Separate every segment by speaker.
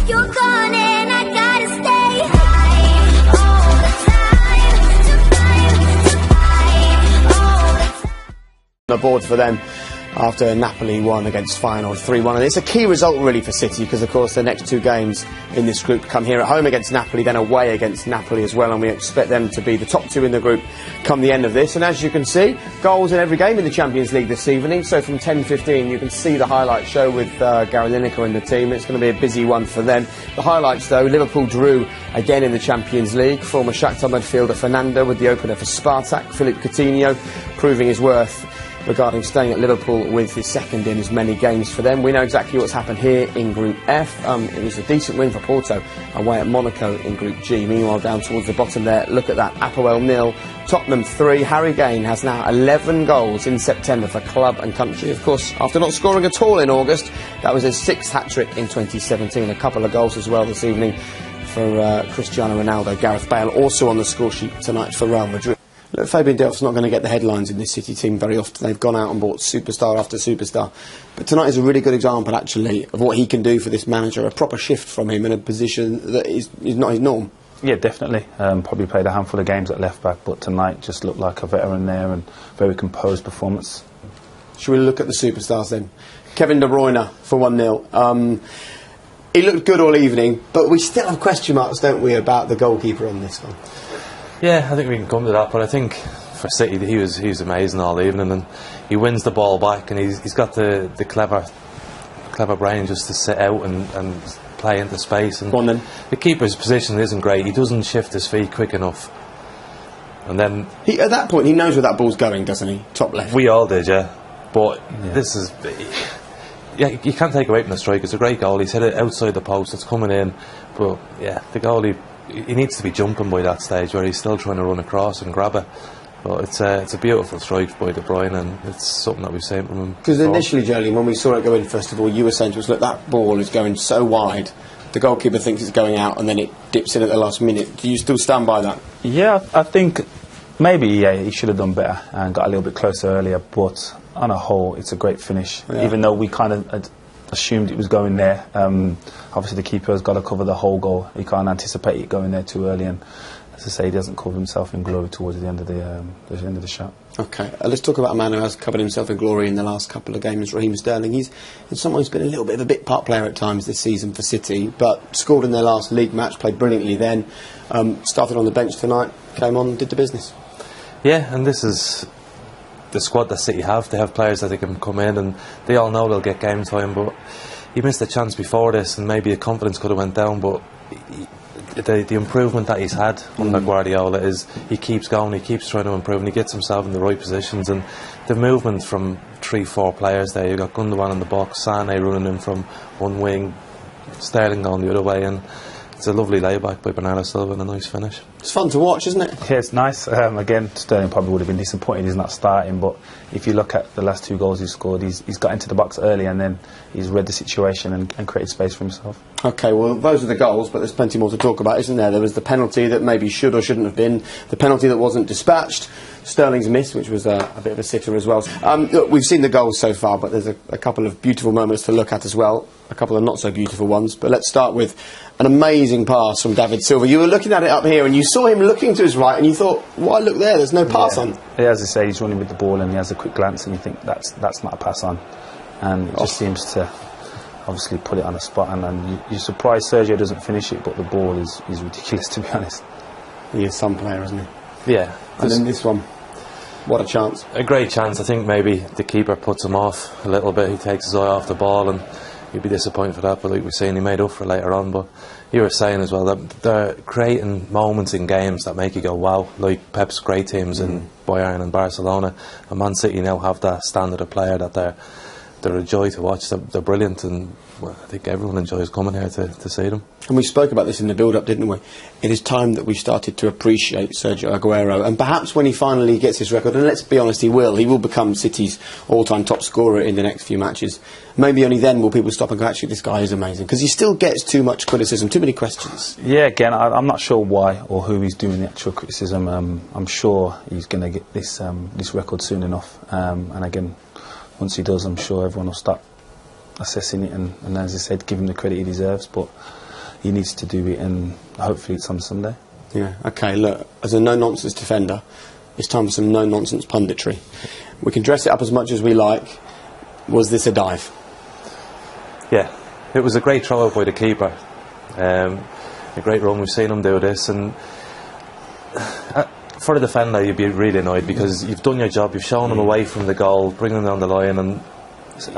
Speaker 1: You're gone and I gotta stay high all the time, to find all the time.
Speaker 2: The board for them after Napoli won against Feyenoord 3-1, and it's a key result really for City because of course the next two games in this group come here at home against Napoli, then away against Napoli as well, and we expect them to be the top two in the group come the end of this. And as you can see, goals in every game in the Champions League this evening, so from 10:15 you can see the highlight show with Gary Lineker and the team. It's going to be a busy one for them. The highlights though: Liverpool drew again in the Champions League, former Shakhtar midfielder Fernando with the opener for Spartak, Philippe Coutinho proving his worth regarding staying at Liverpool with his second in as many games for them. We know exactly what's happened here in Group F. It was a decent win for Porto away at Monaco in Group G. Meanwhile, down towards the bottom there, look at that, Apoel 0, Tottenham 3. Harry Kane has now 11 goals in September for club and country. Of course, after not scoring at all in August, that was his 6th hat-trick in 2017. A couple of goals as well this evening for Cristiano Ronaldo. Gareth Bale also on the score sheet tonight for Real Madrid. Look, Fabian Delph's not going to get the headlines in this City team very often. They've gone out and bought superstar after superstar. But tonight is a really good example, actually, of what he can do for this manager. A proper shift from him in a position that is not his norm. Yeah, definitely. Probably played a handful of games at left-back, but tonight just looked like a veteran there and very composed performance. Should we look at the superstars then? Kevin De Bruyne for 1-0. He looked good all evening, but we still have question marks, don't we, about the goalkeeper on this one?
Speaker 3: Yeah, I think we can come to that, but I think for City he was amazing all evening, and he wins the ball back, and he's got the clever brain just to sit out and play into space. And
Speaker 2: then.
Speaker 3: The keeper's position isn't great. He doesn't shift his feet quick enough, and then
Speaker 2: at that point he knows where that ball's going, doesn't he? Top left.
Speaker 3: We all did, yeah. But this is. Yeah, you can't take away from the strike. It's a great goal. He's hit it outside the post. It's coming in, but yeah, the goalie. He needs to be jumping by that stage where he's still trying to run across and grab it. But it's a beautiful strike by De Bruyne, and it's something that we've seen from him. Because
Speaker 2: initially, Jolie, when we saw it go in, first of all, you were saying to us, look, that ball is going so wide, the goalkeeper thinks it's going out, and then it dips in at the last minute. Do you still stand by that?
Speaker 4: Yeah, I think maybe he should have done better and got a little bit closer earlier, but on a whole, it's a great finish. Yeah. Even though we kind of assumed it was going there. Obviously the keeper has got to cover the whole goal. He can't anticipate it going there too early, and as I say, he doesn't cover himself in glory towards the end of the shot.
Speaker 2: Okay, let's talk about a man who has covered himself in glory in the last couple of games, Raheem Sterling. He's in some ways been a little bit of a bit part player at times this season for City, but scored in their last league match, played brilliantly then, started on the bench tonight, came on, did the business.
Speaker 3: Yeah, and this is the squad that City have. They have players that they can come in, and they all know they'll get game time, but he missed a chance before this, and maybe the confidence could have went down, but the improvement that he's had under Guardiola is he keeps going, he keeps trying to improve, and he gets himself in the right positions. And the movement from 3-4 players there, you've got Gundogan in the box, Sane running in from one wing, Sterling going the other way, and it's a lovely layback by Bernardo Silva and a nice finish.
Speaker 2: It's fun to watch, isn't it?
Speaker 4: Yeah, it's nice. Again, Sterling probably would have been disappointed he's not starting, but if you look at the last 2 goals he's scored, he's got into the box early, and then he's read the situation and created space for himself. OK, well, those are the goals, but there's plenty more to talk about, isn't there? There was the penalty that maybe should or shouldn't have been, the penalty that wasn't dispatched, Sterling's miss, which was a bit of a sitter as well. Look, we've seen the goals so far, but there's a couple of beautiful moments to look at as well, a couple of not so beautiful ones. But let's start with an amazing pass from David Silva. You were looking at it up here, and you saw him looking to his right, and you thought, why look there, there's no pass on. Yeah, as I say, he's running with the ball, and he has a quick glance, and you think that's not a pass on. And it just seems to obviously put it on a spot, and you're surprised Sergio doesn't finish it, but the ball is ridiculous, to be honest. He is some player, isn't he?
Speaker 3: Yeah.
Speaker 2: And then this one, what a chance.
Speaker 3: A great chance. I think maybe the keeper puts him off a little bit, he takes his eye off the ball, and he'd be disappointed for that, but like we're saying, he made up for it later on. But you were saying as well that they're creating moments in games that make you go wow, like Pep's great teams in Bayern and Barcelona, and Man City now have that standard of player that they're a joy to watch. They're brilliant, and well, I think everyone enjoys coming here to see them.
Speaker 2: And we spoke about this in the build-up, didn't we? It is time that we started to appreciate Sergio Aguero, and perhaps when he finally gets his record, and let's be honest, he will become City's all-time top scorer in the next few matches. Maybe only then will people stop and go, actually, this guy is amazing, because he still gets too much criticism, too many questions.
Speaker 4: Yeah, again, I'm not sure why or who he's doing the actual criticism. I'm sure he's going to get this record soon enough, and again, once he does, I'm sure everyone will start assessing it and as I said, give him the credit he deserves. But he needs to do it, and hopefully it's on Sunday.
Speaker 2: Yeah, okay, look, as a no-nonsense defender, it's time for some no-nonsense punditry. We can dress it up as much as we like. Was this a dive?
Speaker 3: Yeah, it was a great throw out by the keeper. A great run. We've seen him do this, and for a defender you'd be really annoyed because you've done your job, you've shown him away from the goal, bringing him down the line, and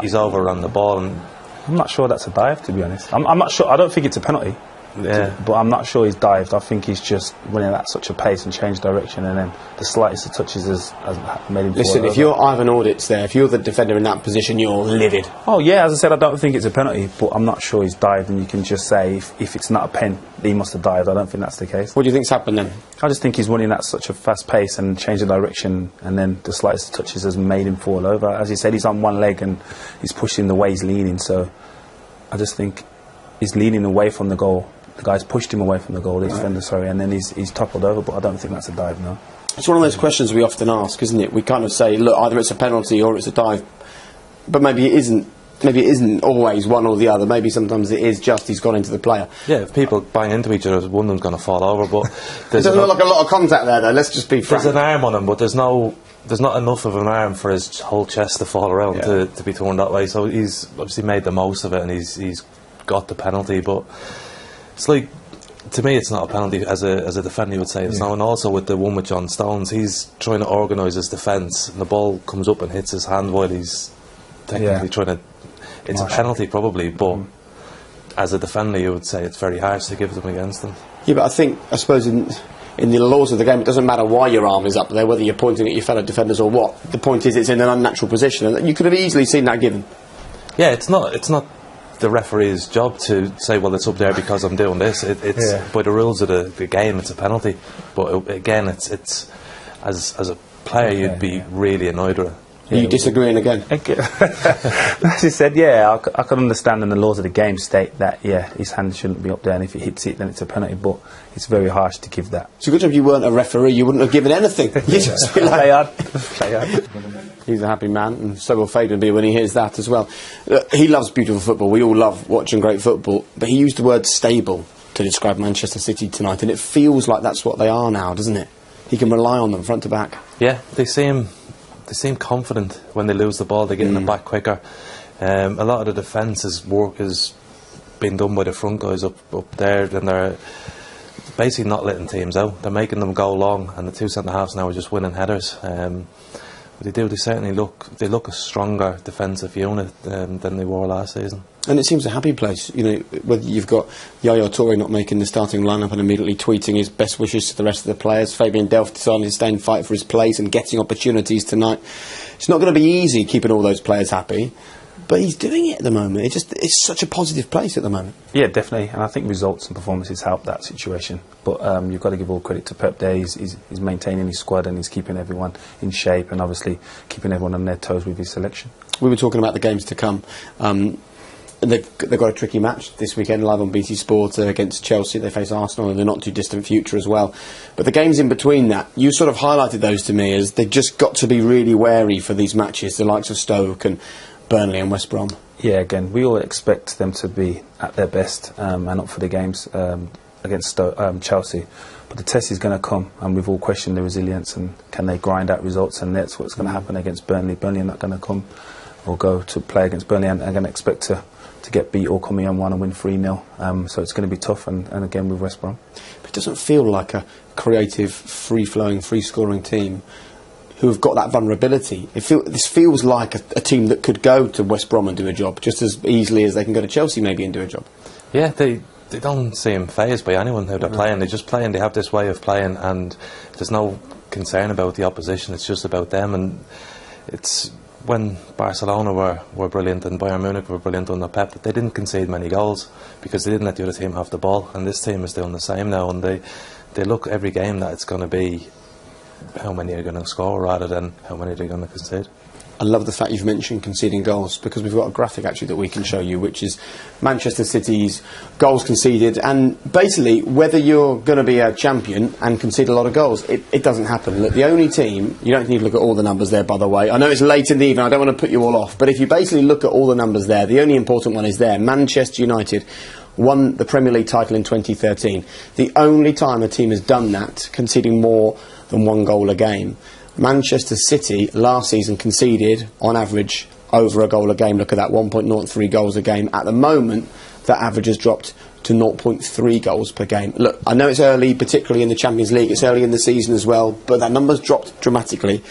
Speaker 3: he's overrun the ball. And
Speaker 4: I'm not sure that's a dive, to be honest. I'm not sure. I don't think it's a penalty.
Speaker 3: Yeah.
Speaker 4: But I'm not sure he's dived. I think he's just running at such a pace and changed direction, and then the slightest of touches has made him fall
Speaker 2: Listen, if
Speaker 4: over.
Speaker 2: you're Ivan Audit's there, if you're the defender in that position, you're livid.
Speaker 4: Oh yeah, as I said, I don't think it's a penalty, but I'm not sure he's dived, and you can just say if it's not a pen, he must have dived. I don't think that's the case.
Speaker 2: What do you think's happened then?
Speaker 4: I just think he's running at such a fast pace and changed the direction, and then the slightest of touches has made him fall over. As you said, he's on one leg and he's pushing the way he's leaning, so I just think he's leaning away from the goal. The guy's pushed him away from the goal, the defender, sorry, and then he's toppled over, but I don't think that's a dive, no.
Speaker 2: It's one of those questions we often ask, isn't it? We kind of say, look, either it's a penalty or it's a dive, but maybe it isn't. Maybe it isn't always one or the other. Maybe sometimes it is just he's gone into the player.
Speaker 3: yeah, if people bang into each other, one of them's going to fall over. But
Speaker 2: It doesn't look like a lot of contact there, though. Let's just be frank.
Speaker 3: there's an arm on him, but there's not enough of an arm for his whole chest to fall around to be thrown that way. So he's obviously made the most of it, and he's got the penalty. But it's like, to me, it's not a penalty. As a defender, you would say it's not. And also with the one with John Stones, he's trying to organise his defence, and the ball comes up and hits his hand while he's technically trying to. It's a penalty probably, but as a defender, you would say it's very harsh to give them against them.
Speaker 2: Yeah, but I suppose in the laws of the game, it doesn't matter why your arm is up there, whether you're pointing at your fellow defenders or what. The point is, it's in an unnatural position, and you could have easily seen that given.
Speaker 3: Yeah, it's not the referee's job to say, well, it's up there because I'm doing this. It's by the rules of the game, it's a penalty. But again, it's as a player, you'd be really annoyed with it.
Speaker 2: Are you disagreeing again?
Speaker 4: As you said, I can understand, and the laws of the game state that, his hand shouldn't be up there, and if it hits it, then it's a penalty, but it's very harsh to give that.
Speaker 2: It's a good job you weren't a referee, you wouldn't have given anything. You just be like,
Speaker 4: Play hard.
Speaker 2: he's a happy man, and so will Fabian be when he hears that as well. He loves beautiful football, we all love watching great football, but he used the word stable to describe Manchester City tonight, and it feels like that's what they are now, doesn't it? He can rely on them front to back.
Speaker 3: Yeah, they seem confident when they lose the ball. They get in the back quicker. A lot of the defence's work has been done by the front guys up there, and they're basically not letting teams out. They're making them go long, and the two centre halves now are just winning headers. But they certainly look a stronger defensive unit than they were last season.
Speaker 2: And it seems a happy place, you know, whether you've got Yaya Toure not making the starting lineup and immediately tweeting his best wishes to the rest of the players, Fabian Delph deciding to stay and fight for his place and getting opportunities tonight. It's not going to be easy keeping all those players happy, but he's doing it at the moment. It's such a positive place at the moment.
Speaker 4: Yeah, definitely, and I think results and performances help that situation. But you've got to give all credit to Pep there. He's maintaining his squad, and he's keeping everyone in shape, and obviously keeping everyone on their toes with his selection.
Speaker 2: We were talking about the games to come. They've got a tricky match this weekend live on BT Sport against Chelsea. They face Arsenal in the not too distant future as well. But the games in between that, you sort of highlighted those to me as they've just got to be really wary for these matches, the likes of Stoke and Burnley and West Brom.
Speaker 4: Yeah, again, we all expect them to be at their best and up for the games against Chelsea. But the test is going to come, and we've all questioned their resilience and can they grind out results, and that's what's going to happen against Burnley. Burnley are not going to come or go to play against Burnley and are going to expect to get beat or come in on one and win 3-0. So it's going to be tough, and again with West Brom.
Speaker 2: But it doesn't feel like a creative, free-flowing, free-scoring team who have got that vulnerability. This feels like a team that could go to West Brom and do a job just as easily as they can go to Chelsea maybe and do a job. Yeah,
Speaker 3: they don't seem fazed by anyone who they're playing. They just play, and they have this way of playing, and there's no concern about the opposition. It's just about them. And it's when Barcelona were brilliant and Bayern Munich were brilliant under Pep, that they didn't concede many goals because they didn't let the other team have the ball. And this team is doing the same now, and they look every game that it's going to be how many are going to score rather than how many they're going to concede.
Speaker 2: I love the fact you've mentioned conceding goals, because we've got a graphic actually that we can show you, which is Manchester City's goals conceded, and basically whether you're going to be a champion and concede a lot of goals, it doesn't happen. Look, the only team, you don't need to look at all the numbers there, by the way. I know it's late in the evening, I don't want to put you all off, but if you basically look at all the numbers there, the only important one is there, Manchester United, won the Premier League title in 2013. The only time a team has done that, conceding more than 1 goal a game. Manchester City last season conceded, on average, over a goal a game. Look at that, 1.03 goals a game. At the moment, that average has dropped to 0.3 goals per game. Look, I know it's early, particularly in the Champions League, it's early in the season as well, but that number's dropped dramatically.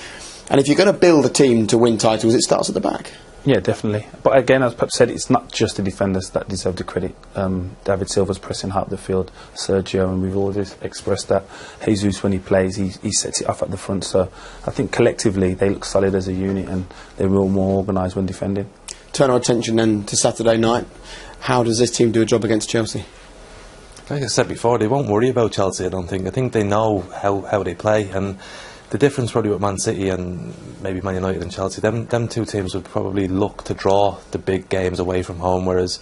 Speaker 2: And if you're going to build a team to win titles, it starts at the back. Yeah, definitely. But again, as Pep said, it's not just the defenders that deserve the credit. David Silva's pressing hard up the field, Sergio, and we've always expressed that. Jesus, when he plays, he sets it off at the front. So I think collectively they look solid as a unit and they're real more organised when defending. Turn our attention then to Saturday night. How does this team do a job against Chelsea?
Speaker 3: Like I said before, they won't worry about Chelsea, I don't think. I think they know how they play, and the difference probably with Man City and maybe Man United and Chelsea, them two teams would probably look to draw the big games away from home, whereas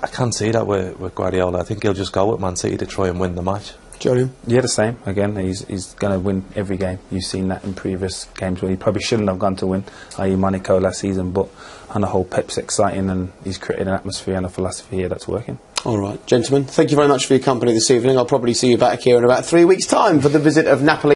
Speaker 3: I can't see that with Guardiola. I think he'll just go with Man City to try and win the match. Julian? Yeah, the same. Again, he's going to win every game. You've seen that in previous games where he probably shouldn't have gone to win, i.e. Monaco last season, but on the whole, Pep's exciting and he's created an atmosphere and a philosophy here that's working. All right, gentlemen, thank you very much for your company this evening. I'll probably see you back here in about 3 weeks' time for the visit of Napoli.